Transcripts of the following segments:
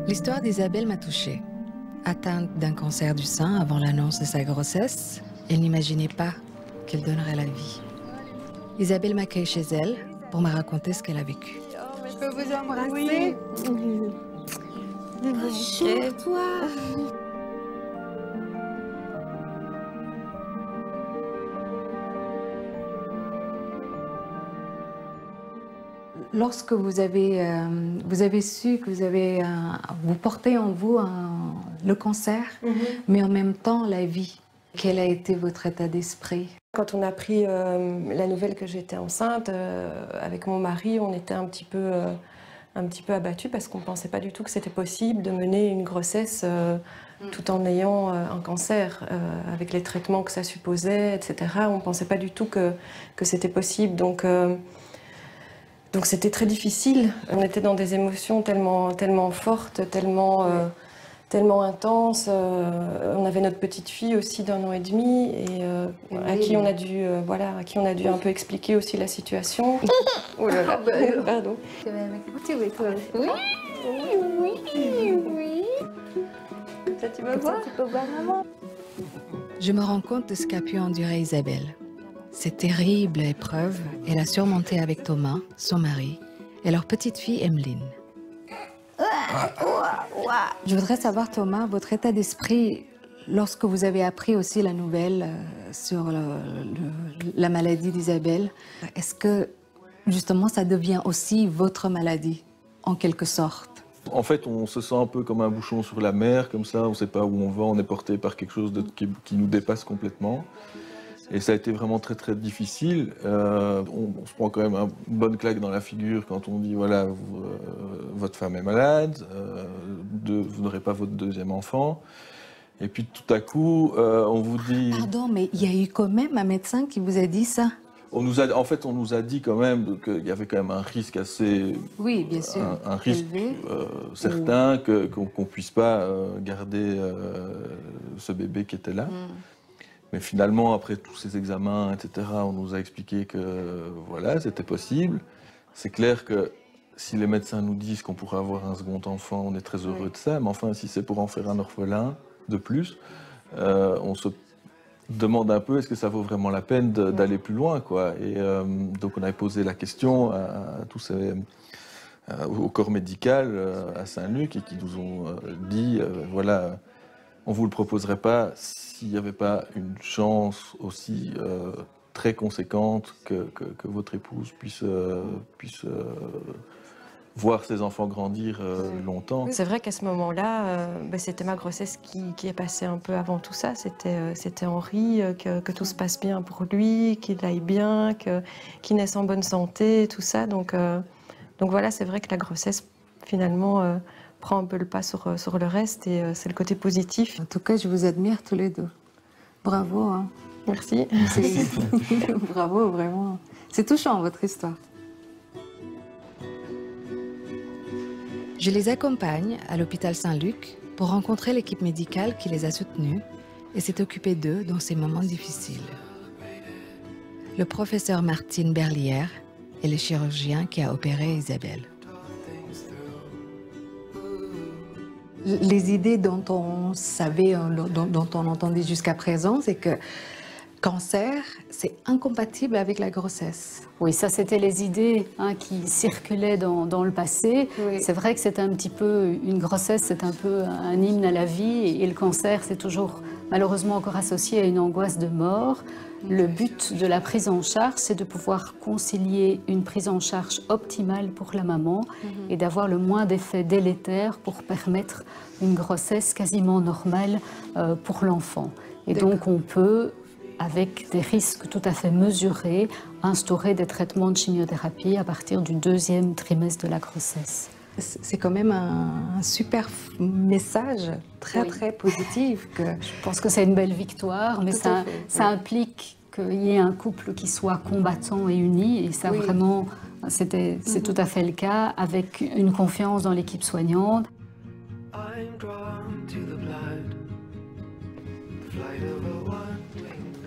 L'histoire d'Isabelle m'a touchée. Atteinte d'un cancer du sein avant l'annonce de sa grossesse, elle n'imaginait pas qu'elle donnerait la vie. Isabelle m'accueille chez elle pour me raconter ce qu'elle a vécu. Je peux vous embrasser? Chez toi. Lorsque vous avez su que vous portez en vous le cancer, mais en même temps la vie, quel a été votre état d'esprit? Quand on a appris la nouvelle que j'étais enceinte, avec mon mari, on était un petit peu abattus parce qu'on ne pensait pas du tout que c'était possible de mener une grossesse tout en ayant un cancer, avec les traitements que ça supposait, etc. On ne pensait pas du tout que c'était possible. Donc c'était très difficile. On était dans des émotions tellement fortes, tellement intenses. On avait notre petite fille aussi d'1 an et demi et à qui on a dû un peu expliquer aussi la situation. Oh là là, pardon. Oui. Ça, tu veux voir? Tu peux voir maman. Je me rends compte de ce qu'a pu endurer Isabelle. Cette terrible épreuve, elle a surmonté avec Thomas, son mari, et leur petite fille Emeline. Je voudrais savoir, Thomas, votre état d'esprit lorsque vous avez appris aussi la nouvelle sur la maladie d'Isabelle. Est-ce que, justement, ça devient aussi votre maladie, en quelque sorte? En fait, on se sent un peu comme un bouchon sur la mer, comme ça, on ne sait pas où on va, on est porté par quelque chose qui nous dépasse complètement. Et ça a été vraiment très difficile. On se prend quand même une bonne claque dans la figure quand on dit voilà, votre femme est malade, vous n'aurez pas votre deuxième enfant. Et puis tout à coup, on vous dit... Pardon, mais il y a eu quand même un médecin qui vous a dit ça? On nous a dit quand même qu'il y avait quand même un risque assez... Oui, bien sûr. Un risque certain qu'on ne puisse pas garder ce bébé qui était là. Mais finalement, après tous ces examens, etc., on nous a expliqué que voilà, c'était possible. C'est clair que si les médecins nous disent qu'on pourrait avoir un second enfant, on est très heureux de ça. Mais enfin, si c'est pour en faire un orphelin de plus, on se demande un peu est-ce que ça vaut vraiment la peine d'aller plus loin, quoi. Et donc on avait posé la question au corps médical à Saint-Luc et qui nous ont dit voilà, on ne vous le proposerait pas s'il n'y avait pas une chance aussi très conséquente que votre épouse puisse voir ses enfants grandir longtemps. C'est vrai qu'à ce moment-là, c'était ma grossesse qui est passée un peu avant tout ça. C'était Henri, que tout se passe bien pour lui, qu'il aille bien, qu'il naisse en bonne santé, tout ça. Donc voilà, c'est vrai que la grossesse, finalement... prend un peu le pas sur le reste et c'est le côté positif. En tout cas, je vous admire tous les deux. Bravo. Hein. Merci. Bravo, vraiment. C'est touchant, votre histoire. Je les accompagne à l'hôpital Saint-Luc pour rencontrer l'équipe médicale qui les a soutenus et s'est occupée d'eux dans ces moments difficiles. Le professeur Martine Berlière est le chirurgien qui a opéré Isabelle. Les idées dont on savait, dont on entendait jusqu'à présent, c'est que cancer, c'est incompatible avec la grossesse. Oui, ça c'était les idées qui circulaient dans le passé. Oui. C'est vrai que c'est un petit peu, une grossesse, c'est un peu un hymne à la vie et le cancer, c'est toujours malheureusement encore associé à une angoisse de mort. Le but de la prise en charge, c'est de pouvoir concilier une prise en charge optimale pour la maman et d'avoir le moins d'effets délétères pour permettre une grossesse quasiment normale pour l'enfant. Et donc on peut, avec des risques tout à fait mesurés, instaurer des traitements de chimiothérapie à partir du 2e trimestre de la grossesse. C'est quand même un super message, très positif. Je pense que c'est une belle victoire, mais ça implique qu'il y ait un couple qui soit combattant et uni, et ça vraiment, c'est tout à fait le cas, avec une confiance dans l'équipe soignante.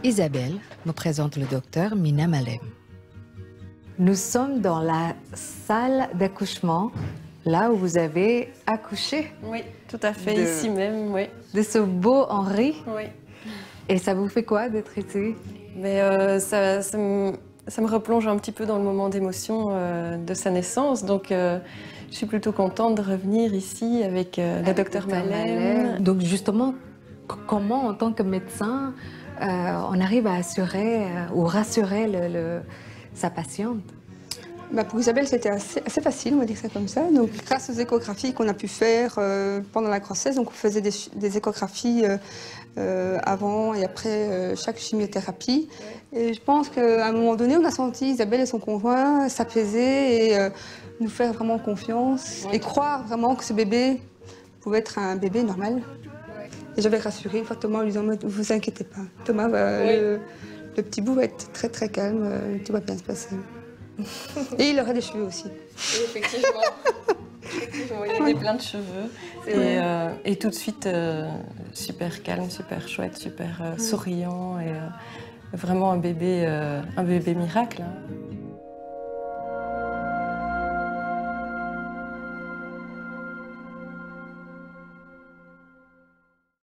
Isabelle me présente le docteur Mina Malem. Nous sommes dans la salle d'accouchement là où vous avez accouché. Oui, tout à fait, ici même, oui. De ce beau Henri. Oui. Et ça vous fait quoi d'être ici? Mais ça me replonge un petit peu dans le moment d'émotion de sa naissance. Donc, je suis plutôt contente de revenir ici avec la docteure Malem. Donc, justement, comment, en tant que médecin, on arrive à assurer ou rassurer sa patiente? Bah pour Isabelle, c'était assez facile, on va dire ça comme ça. Donc, grâce aux échographies qu'on a pu faire pendant la grossesse, donc on faisait des échographies avant et après chaque chimiothérapie. Et je pense qu'à un moment donné, on a senti Isabelle et son conjoint s'apaiser et nous faire vraiment confiance et croire vraiment que ce bébé pouvait être un bébé normal. Et j'avais rassuré une fois Thomas en lui disant « Ne vous inquiétez pas, Thomas, le petit bout va être très très calme, tout va bien se passer. » Et il aurait des cheveux aussi. Et effectivement. Il avait plein de cheveux. Et tout de suite, super calme, super chouette, super souriant. Et vraiment un bébé miracle. Hein.